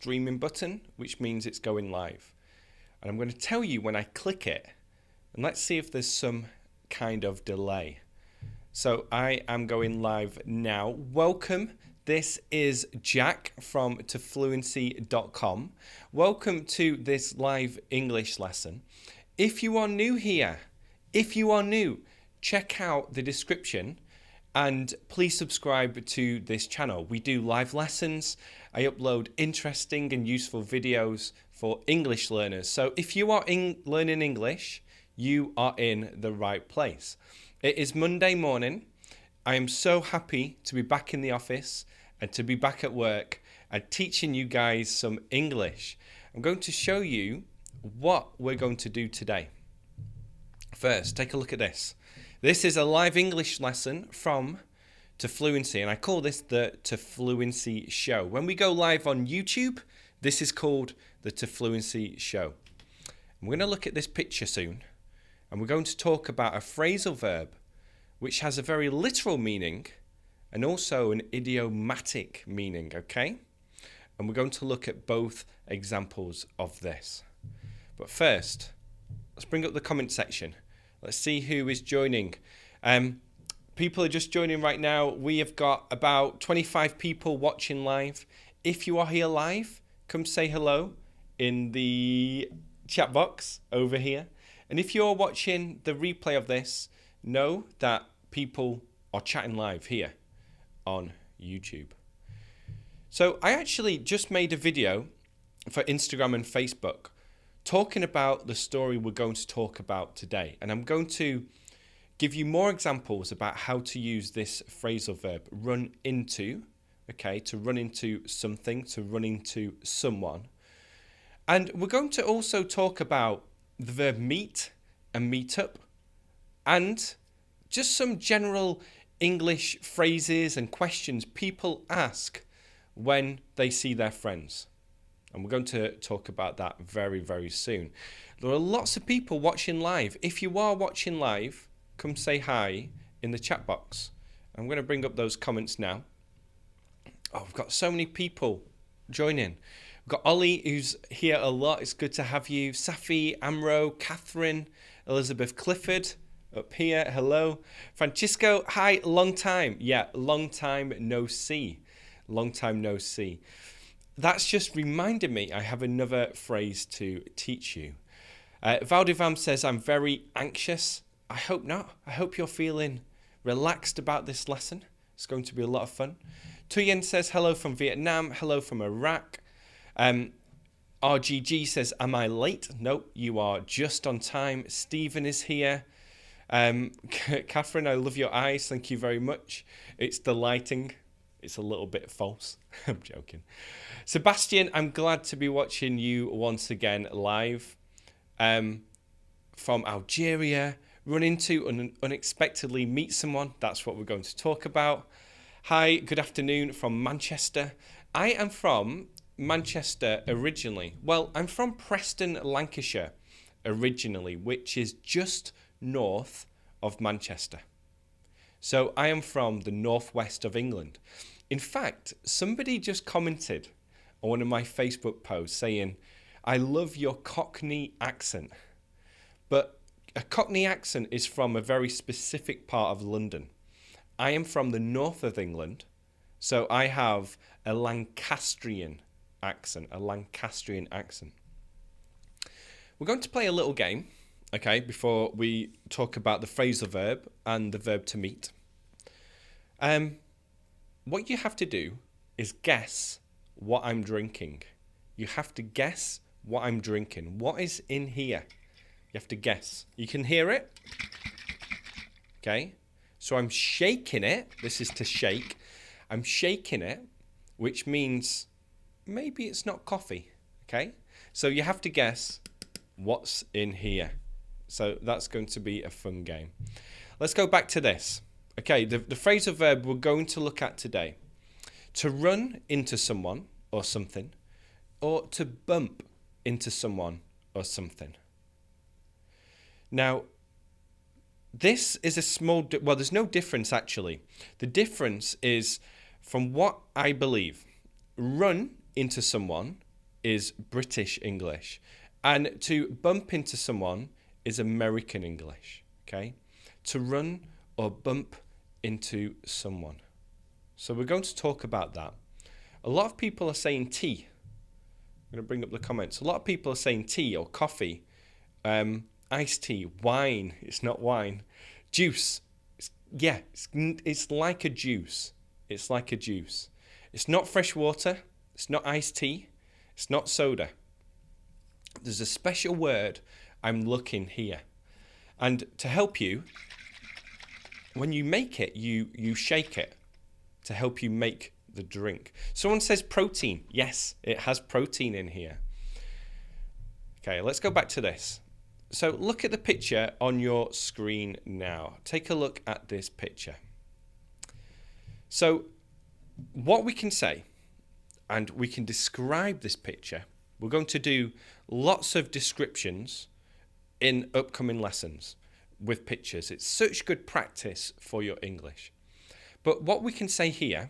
streaming button, which means it's going live. And I'm going to tell you when I click it, and let's see if there's some kind of delay. So I am going live now. Welcome. This is Jack from tofluency.com. Welcome to this live English lesson. If you are new here, check out the description and please subscribe to this channel. We do live lessons. I upload interesting and useful videos for English learners. So if you are learning English, you are in the right place. It is Monday morning. I am so happy to be back in the office and to be back at work and teaching you guys some English. I'm going to show you what we're going to do today. First, take a look at this. This is a live English lesson from To Fluency, and I call this the To Fluency Show. When we go live on YouTube, this is called the To Fluency Show. And we're going to look at this picture soon, and we're going to talk about a phrasal verb which has a very literal meaning and also an idiomatic meaning, okay? And we're going to look at both examples of this. But first, let's bring up the comment section. Let's see who is joining. People are just joining right now. We have got about 25 people watching live. If you are here live, come say hello in the chat box over here. And if you're watching the replay of this, know that people are chatting live here on YouTube. So I actually just made a video for Instagram and Facebook talking about the story we're going to talk about today. And I'm going to give you more examples about how to use this phrasal verb, run into, okay, to run into something, to run into someone. And we're going to also talk about the verb meet and meet up and just some general English phrases and questions people ask when they see their friends. And we're going to talk about that very, very soon. There are lots of people watching live. If you are watching live, come say hi in the chat box. I'm going to bring up those comments now. Oh, we've got so many people joining. We've got Ollie, who's here a lot. It's good to have you. Safi, Amro, Catherine, Elizabeth Clifford up here. Hello. Francisco, hi, long time. Yeah, long time no see. Long time no see. That's just reminded me I have another phrase to teach you. Valdivam says, I'm very anxious. I hope not. I hope you're feeling relaxed about this lesson. It's going to be a lot of fun. Tuyen says, hello from Vietnam. Hello from Iraq. RGG says, am I late? Nope, you are just on time. Stephen is here. Catherine, I love your eyes. Thank you very much. It's the lighting. It's a little bit false. I'm joking. Sebastian, I'm glad to be watching you once again live. From Algeria, run into and unexpectedly meet someone. That's what we're going to talk about. Hi, good afternoon from Manchester. I am from Manchester originally. Well, I'm from Preston, Lancashire originally, which is just north of Manchester. So I am from the northwest of England. In fact, somebody just commented on one of my Facebook posts saying, I love your Cockney accent. But a Cockney accent is from a very specific part of London. I am from the north of England, so I have a Lancastrian accent, We're going to play a little game, okay, before we talk about the phrasal verb and the verb to meet. What you have to do is guess what I'm drinking. You have to guess what I'm drinking. What is in here? You have to guess. You can hear it. Okay. So I'm shaking it. This is to shake. I'm shaking it, which means maybe it's not coffee. Okay. So you have to guess what's in here. So that's going to be a fun game. Let's go back to this. Okay, the phrasal verb we're going to look at today. To run into someone or something, or to bump into someone or something. Now, this is a small, well, there's no difference actually. The difference is from what I believe. Run into someone is British English. And to bump into someone is American English. Okay? To run or bump into someone. So we're going to talk about that. A lot of people are saying tea. I'm going to bring up the comments. A lot of people are saying tea or coffee, iced tea, wine. It's not wine. Juice. It's like a juice. It's like a juice. It's not fresh water. It's not iced tea. It's not soda. There's a special word I'm looking here. And to help you, when you make it, you shake it to help you make the drink. Someone says protein. Yes, it has protein in here. Okay, let's go back to this. So look at the picture on your screen now. Take a look at this picture. So what we can say, and we can describe this picture, we're going to do lots of descriptions in upcoming lessons with pictures. It's such good practice for your English. But what we can say here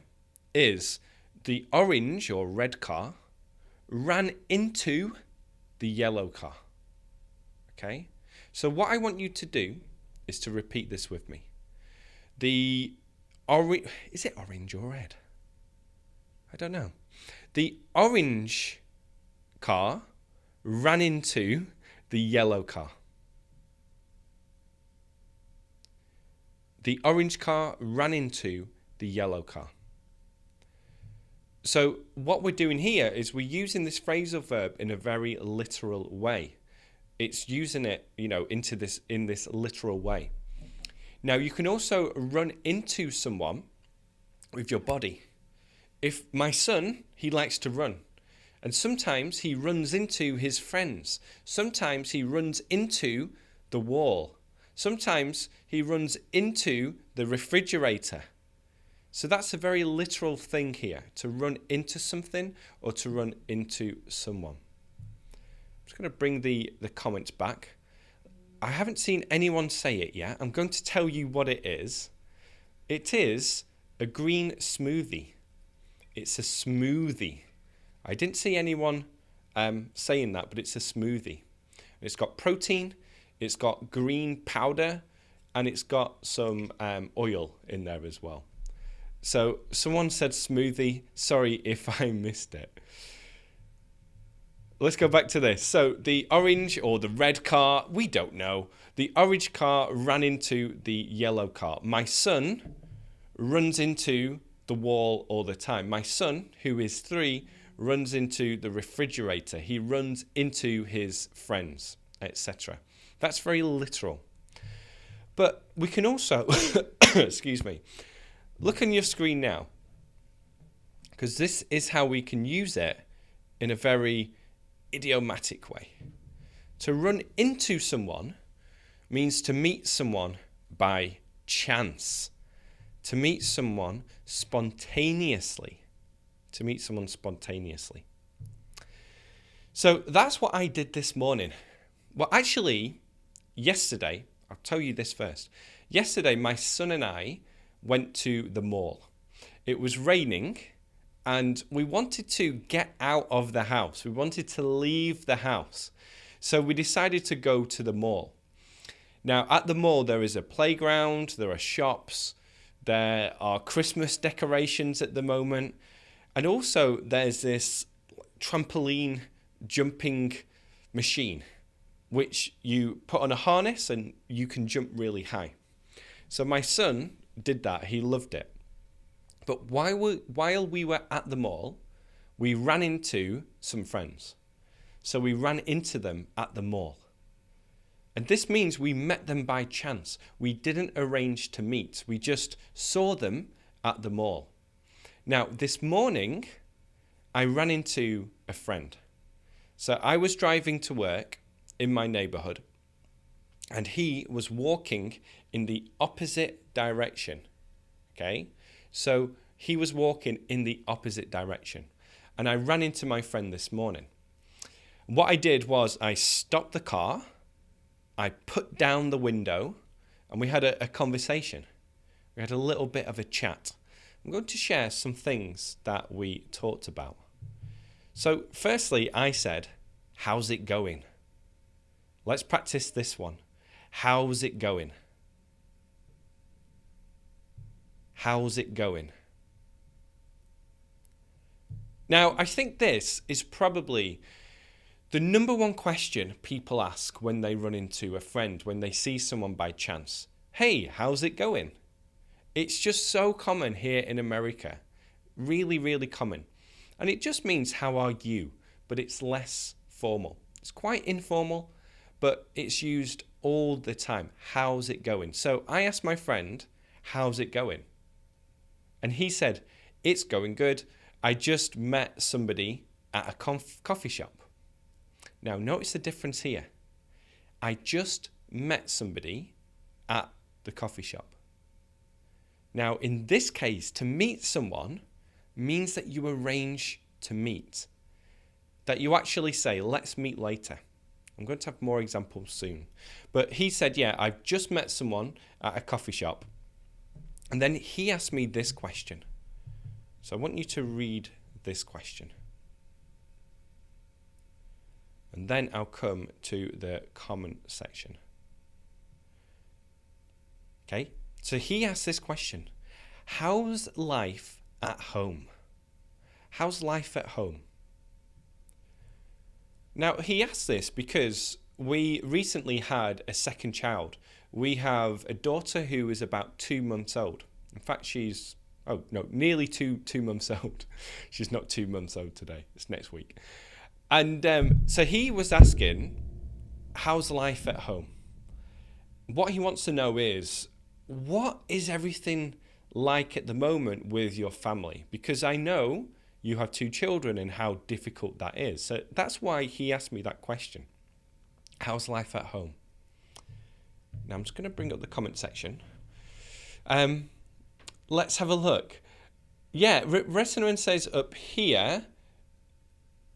is the orange or red car ran into the yellow car. Okay? So what I want you to do is to repeat this with me. Is it orange or red? I don't know. The orange car ran into the yellow car. The orange car ran into the yellow car. So what we're doing here is we're using this phrasal verb in a very literal way. It's using it, in this literal way. Now you can also run into someone with your body. If my son, he likes to run, and sometimes he runs into his friends. Sometimes he runs into the wall. Sometimes he runs into the refrigerator. So that's a very literal thing here, to run into something or to run into someone. I'm just going to bring the comments back. I haven't seen anyone say it yet. I'm going to tell you what it is. It is a green smoothie. It's a smoothie. I didn't see anyone saying that, but it's a smoothie. It's got protein, it's got green powder, and it's got some oil in there as well. So someone said smoothie. Sorry if I missed it. Let's go back to this. So the orange or the red car, we don't know. The orange car ran into the yellow car. My son runs into the wall all the time. My son, who is 3, runs into the refrigerator. He runs into his friends, etc. That's very literal. But we can also, excuse me, look on your screen now, because this is how we can use it in a very idiomatic way. To run into someone means to meet someone by chance. To meet someone spontaneously. To meet someone spontaneously. So that's what I did this morning. Well, actually, yesterday, I'll tell you this first. Yesterday, my son and I went to the mall. It was raining and we wanted to get out of the house. We wanted to leave the house. So we decided to go to the mall. Now, at the mall, there is a playground, there are shops, there are Christmas decorations at the moment, and also there's this trampoline jumping machine, which you put on a harness and you can jump really high. So my son did that. He loved it. But while we were at the mall, we ran into some friends. So we ran into them at the mall. And this means we met them by chance. We didn't arrange to meet. We just saw them at the mall. Now, this morning, I ran into a friend. So I was driving to work in my neighborhood, and he was walking in the opposite direction. Okay? So he was walking in the opposite direction. And I ran into my friend this morning. What I did was I stopped the car, I put down the window, and we had a conversation. We had a little bit of a chat. I'm going to share some things that we talked about. So firstly, I said, how's it going? Let's practice this one. How's it going? How's it going? Now, I think this is probably the number one question people ask when they run into a friend, when they see someone by chance. Hey, how's it going? It's just so common here in America. Really, really common. And it just means, how are you? But it's less formal. It's quite informal, but it's used all the time. How's it going? So I asked my friend, how's it going? And he said, it's going good. I just met somebody at a coffee shop. Now, notice the difference here. I just met somebody at the coffee shop. Now, in this case, to meet someone means that you arrange to meet. That you actually say, let's meet later. I'm going to have more examples soon. But he said, yeah, I've just met someone at a coffee shop. And then he asked me this question. So I want you to read this question. And then I'll come to the comment section. Okay, so he asked this question. How's life at home? How's life at home? Now, he asked this because we recently had a second child. We have a daughter who is about 2 months old. In fact, she's, nearly two months old. She's not 2 months old today. It's next week. And so he was asking, how's life at home? What he wants to know is, what is everything like at the moment with your family? Because I know you have 2 children and how difficult that is. So that's why he asked me that question. How's life at home? Now I'm just going to bring up the comment section. Let's have a look. Yeah, Resonance says up here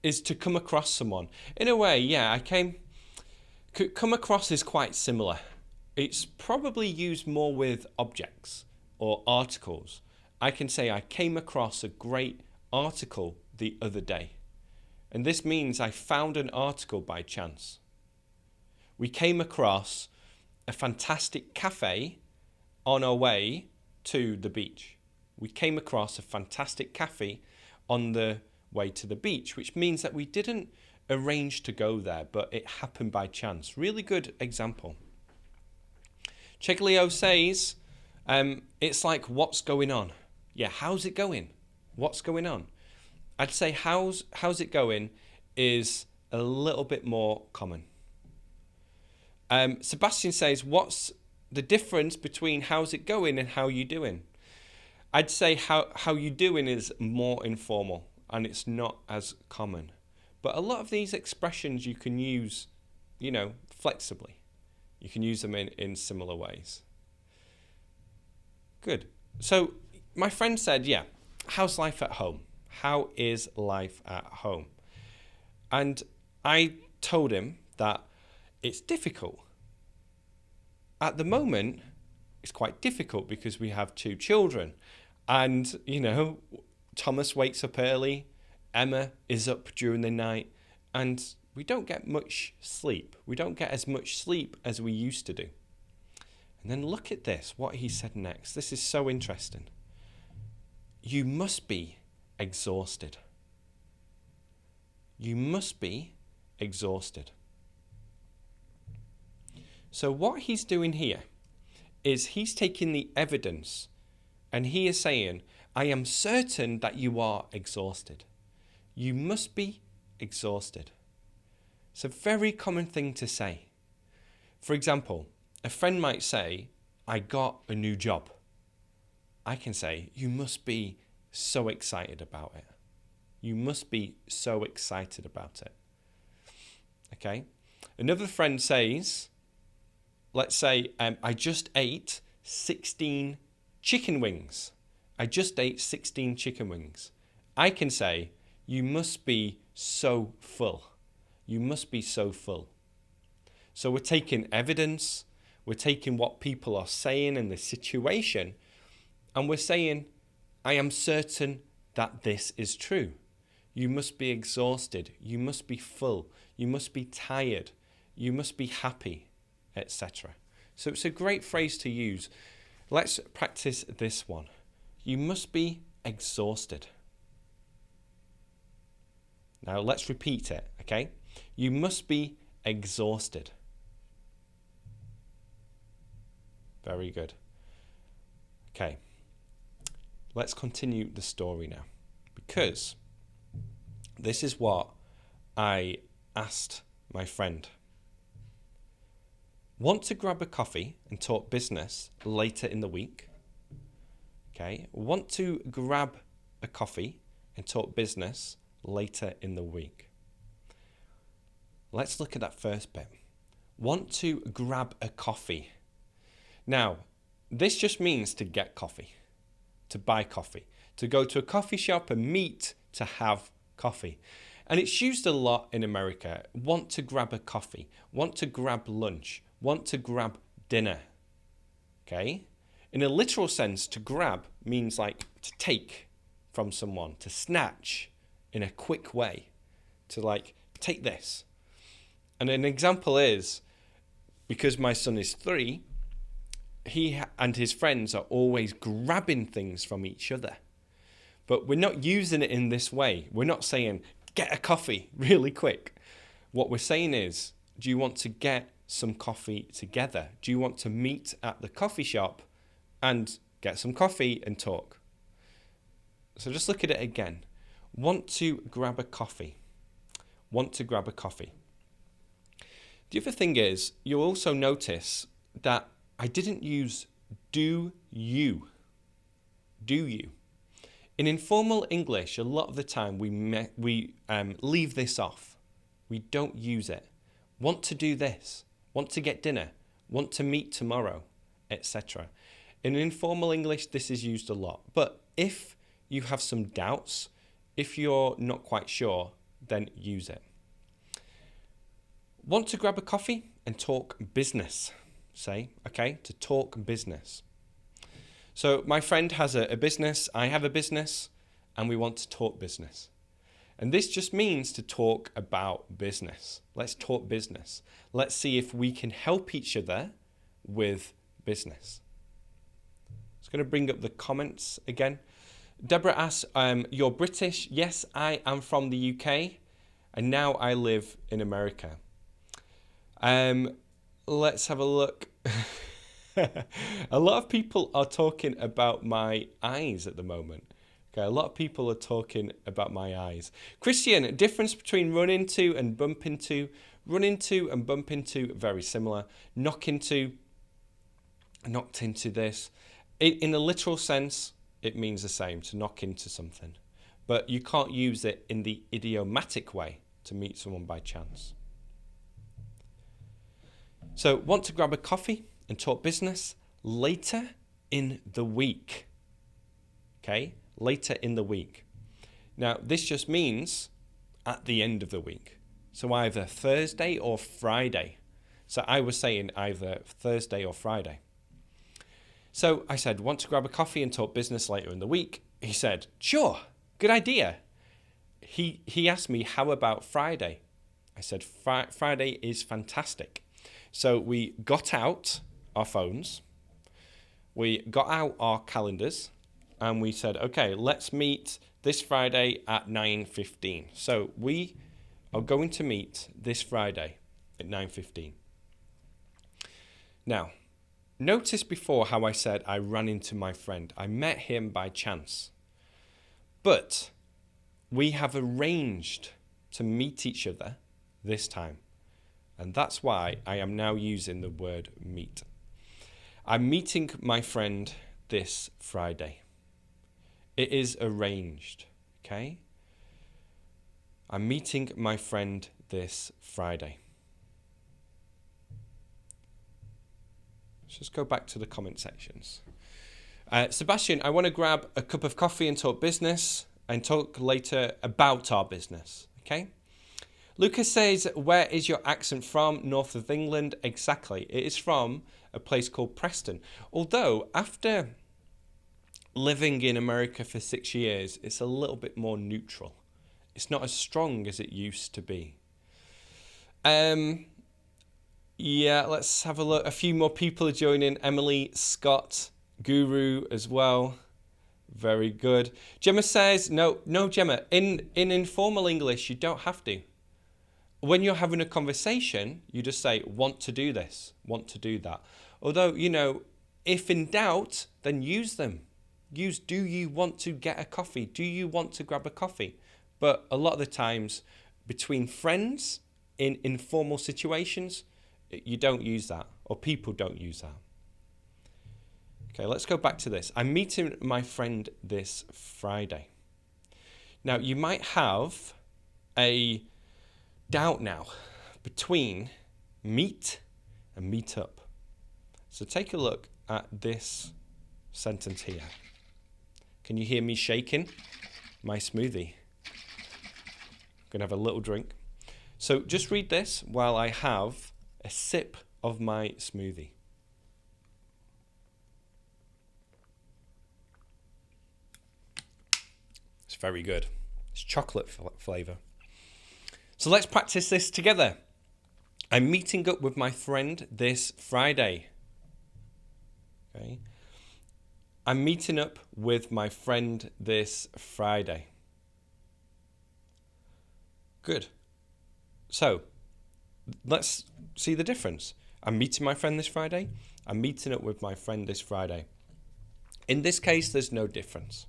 is to come across someone. In a way, yeah, come across is quite similar. It's probably used more with objects or articles. I can say I came across a great article the other day. And this means I found an article by chance. We came across a fantastic cafe on our way to the beach. We came across a fantastic cafe on the way to the beach, which means that we didn't arrange to go there, but it happened by chance. Really good example. Cheglio says, it's like, what's going on? Yeah, how's it going? What's going on? I'd say how's it going is a little bit more common. Sebastian says, what's the difference between how's it going and how you doing? I'd say how you doing is more informal and it's not as common. But a lot of these expressions you can use, flexibly. You can use them in similar ways. Good. So my friend said, yeah, how's life at home? How is life at home? And I told him that it's difficult. At the moment, it's quite difficult because we have 2 children. And, Thomas wakes up early, Emma is up during the night, and we don't get much sleep. We don't get as much sleep as we used to do. And then look at this, what he said next. This is so interesting. You must be exhausted. You must be exhausted. So what he's doing here is he's taking the evidence and he is saying, I am certain that you are exhausted. You must be exhausted. It's a very common thing to say. For example, a friend might say, I got a new job. I can say, you must be so excited about it. You must be so excited about it. Okay? Another friend says, let's say, I just ate 16 chicken wings. I just ate 16 chicken wings. I can say, you must be so full. You must be so full. So we're taking evidence, we're taking what people are saying in the situation, and we're saying, I am certain that this is true. You must be exhausted. You must be full. You must be tired. You must be happy, etc. So it's a great phrase to use. Let's practice this one. You must be exhausted. Now let's repeat it, okay? You must be exhausted. Very good. Okay, let's continue the story now, because this is what I asked my friend. Want to grab a coffee and talk business later in the week? Okay, want to grab a coffee and talk business later in the week. Let's look at that first bit. Want to grab a coffee. Now, this just means to get coffee, to buy coffee, to go to a coffee shop and meet to have coffee. And it's used a lot in America. Want to grab a coffee, want to grab lunch, want to grab dinner. Okay? In a literal sense, to grab means like to take from someone, to snatch in a quick way, to like take this. And an example is, because my son is 3, he and his friends are always grabbing things from each other. But we're not using it in this way. We're not saying, get a coffee really quick. What we're saying is, do you want to get some coffee together? Do you want to meet at the coffee shop and get some coffee and talk? So just look at it again. Want to grab a coffee. Want to grab a coffee. The other thing is, you'll also notice that I didn't use do you. Do you? In informal English, a lot of the time we leave this off. We don't use it. Want to do this. Want to get dinner. Want to meet tomorrow, etc. In informal English, this is used a lot. But if you have some doubts, if you're not quite sure, then use it. Want to grab a coffee and talk business. Say, okay, to talk business. So my friend has a business, I have a business, and we want to talk business. And this just means to talk about business. Let's talk business. Let's see if we can help each other with business. Just going to bring up the comments again. Deborah asks, you're British? Yes, I am from the UK, and now I live in America. Let's have a look. A lot of people are talking about my eyes at the moment. Okay, a lot of people are talking about my eyes. Christian, difference between run into and bump into. Run into and bump into, very similar. Knock into, knocked into this. In a literal sense, it means the same, to knock into something. But you can't use it in the idiomatic way, to meet someone by chance. So, want to grab a coffee and talk business later in the week. Okay, later in the week. Now, this just means at the end of the week. So either Thursday or Friday. So I was saying either Thursday or Friday. So I said, want to grab a coffee and talk business later in the week? He said, sure, good idea. He asked me, how about Friday? I said, Friday is fantastic. So we got out our phones, we got out our calendars, and we said, okay, let's meet this Friday at 9:15. So we are going to meet this Friday at 9:15. Now, notice before how I said I ran into my friend. I met him by chance. But we have arranged to meet each other this time. And that's why I am now using the word meet. I'm meeting my friend this Friday. It is arranged, okay? I'm meeting my friend this Friday. Let's just go back to the comment sections. Sebastian, I want to grab a cup of coffee and talk business and talk later about our business, okay? Lucas says, where is your accent from? North of England. Exactly. It is from a place called Preston. Although, after living in America for 6 years, it's a little bit more neutral. It's not as strong as it used to be. Yeah, let's have a look. A few more people are joining. Emily, Scott, Guru as well. Very good. Gemma says, no, Gemma, in informal English, you don't have to. When you're having a conversation, you just say, want to do this, want to do that. Although, if in doubt, then use them. Use, do you want to get a coffee? Do you want to grab a coffee? But a lot of the times, between friends, in informal situations, you don't use that, or people don't use that. Okay, let's go back to this. I'm meeting my friend this Friday. Now, you might have a doubt now between meet and meet up. So take a look at this sentence here. Can you hear me shaking my smoothie? I'm going to have a little drink. So just read this while I have a sip of my smoothie. It's very good. It's chocolate flavour. So let's practice this together. I'm meeting up with my friend this Friday. Okay. I'm meeting up with my friend this Friday. Good. So let's see the difference. I'm meeting my friend this Friday. I'm meeting up with my friend this Friday. In this case, there's no difference.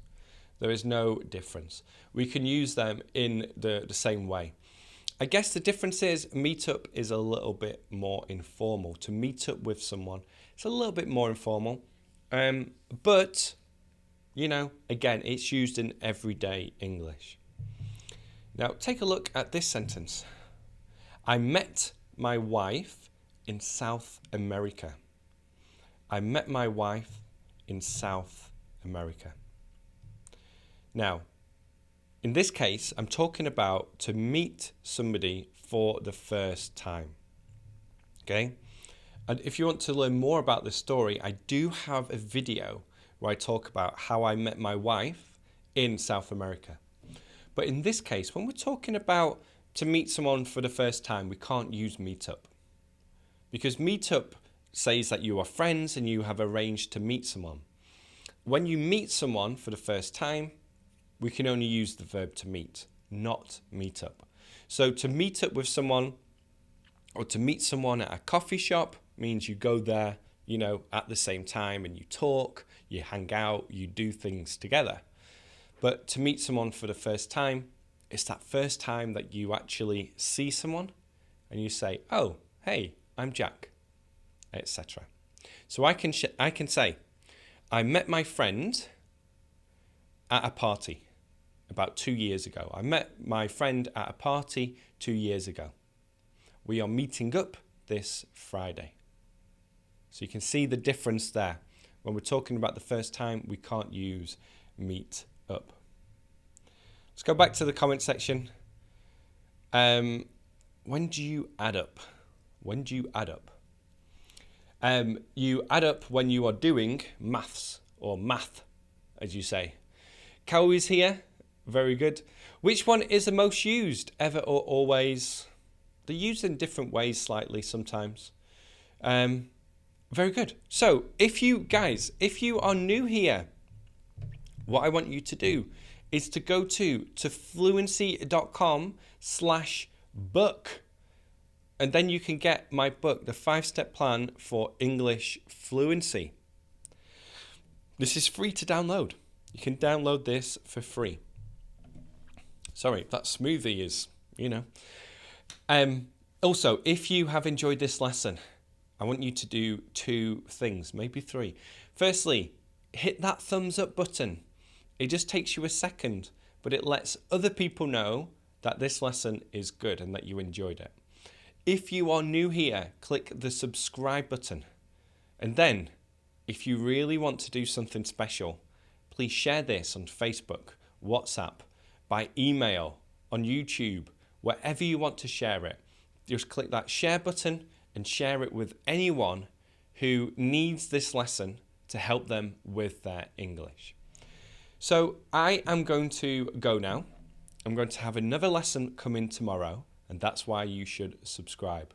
There is no difference. We can use them in the same way. I guess the difference is meet up is a little bit more informal. To meet up with someone, it's a little bit more informal. But, again, it's used in everyday English. Now, take a look at this sentence. I met my wife in South America. I met my wife in South America. Now, in this case, I'm talking about to meet somebody for the first time. Okay? And if you want to learn more about this story, I do have a video where I talk about how I met my wife in South America. But in this case, when we're talking about to meet someone for the first time, we can't use meet up. Because meet up says that you are friends and you have arranged to meet someone. When you meet someone for the first time, we can only use the verb to meet, not meet up. So to meet up with someone or to meet someone at a coffee shop means you go there, at the same time and you talk, you hang out, you do things together. But to meet someone for the first time, it's that first time that you actually see someone and you say, oh, hey, I'm Jack, etc. So I can say, I met my friend at a party about 2 years ago. I met my friend at a party 2 years ago. We are meeting up this Friday. So you can see the difference there. When we're talking about the first time, we can't use meet up. Let's go back to the comment section. When do you add up? When do you add up? You add up when you are doing maths, or math, as you say. Cow is here. Very good. Which one is the most used? Ever or always? They're used in different ways slightly sometimes. Very good. So if you are new here, what I want you to do is to go to fluency.com/book. And then you can get my book, The 5-Step Plan for English Fluency. This is free to download. You can download this for free. Sorry, that smoothie is, Also, if you have enjoyed this lesson, I want you to do 2 things, maybe 3. Firstly, hit that thumbs up button. It just takes you a second, but it lets other people know that this lesson is good and that you enjoyed it. If you are new here, click the subscribe button. And then, if you really want to do something special, please share this on Facebook, WhatsApp, by email, on YouTube, wherever you want to share it. Just click that share button and share it with anyone who needs this lesson to help them with their English. So I am going to go now. I'm going to have another lesson coming tomorrow, and that's why you should subscribe.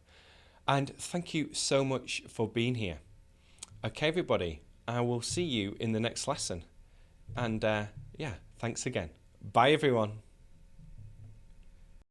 And thank you so much for being here. Okay, everybody, I will see you in the next lesson. And yeah, thanks again. Bye, everyone.